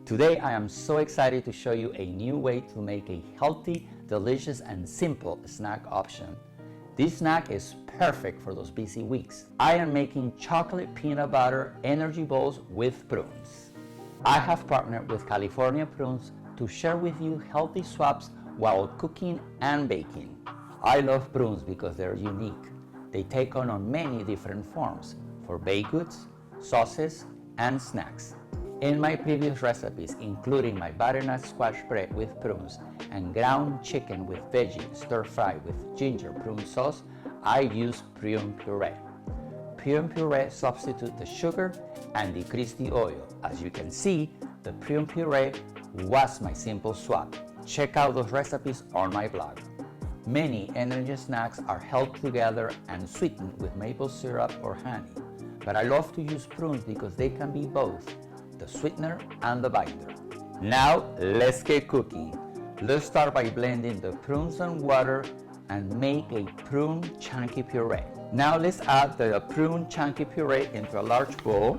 Today I am so excited to show you a new way to make a healthy, delicious and simple snack option. This snack is perfect for those busy weeks. I am making chocolate peanut butter energy balls with prunes. I have partnered with California Prunes to share with you healthy swaps while cooking and baking. I love prunes because they're unique. They take on many different forms for baked goods, sauces, and snacks. In my previous recipes, including my butternut squash bread with prunes and ground chicken with veggie stir-fry with ginger prune sauce, I use prune puree. Prune puree substitutes the sugar and decrease the oil. As you can see, the prune puree was my simple swap. Check out those recipes on my blog. Many energy snacks are held together and sweetened with maple syrup or honey, but I love to use prunes because they can be both the sweetener and the binder. Now let's get cooking. Let's start by blending the prunes and water and make a prune chunky puree. Now let's add the prune chunky puree into a large bowl.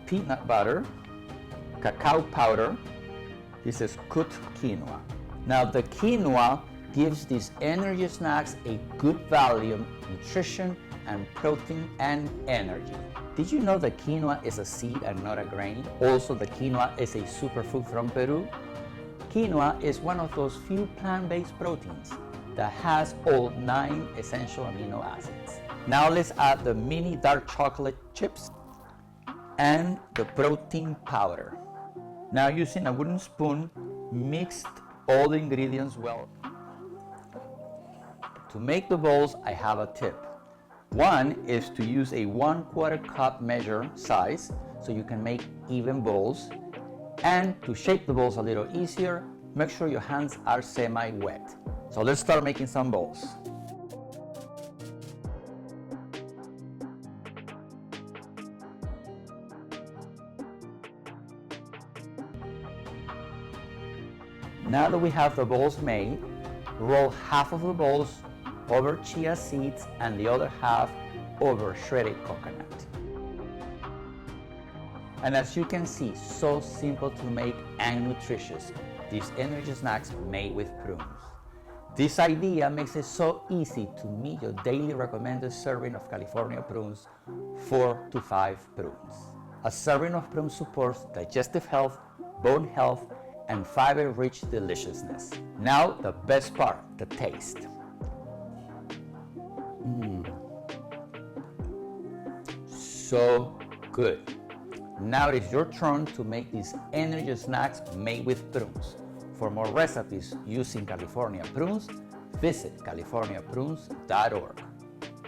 Peanut butter, cacao powder. This is cooked quinoa. Now the quinoa gives these energy snacks a good value of nutrition and protein and energy. Did you know that quinoa is a seed and not a grain? Also, the quinoa is a superfood from Peru. Quinoa is one of those few plant-based proteins that has all 9 essential amino acids. Now let's add the mini dark chocolate chips and the protein powder. Now using a wooden spoon, mix all the ingredients well. To make the balls, I have a tip. One is to use a 1/4 cup measure size so you can make even balls. And to shape the balls a little easier, make sure your hands are semi-wet. So let's start making some balls. Now that we have the balls made, roll half of the balls over chia seeds and the other half over shredded coconut. And as you can see, so simple to make and nutritious, these energy snacks made with prunes. This idea makes it so easy to meet your daily recommended serving of California prunes, 4 to 5 prunes. A serving of prunes supports digestive health, bone health, and fiber-rich deliciousness. Now the best part, the taste. So good. Now it is your turn to make these energy snacks made with prunes. For more recipes using California prunes, visit californiaprunes.org.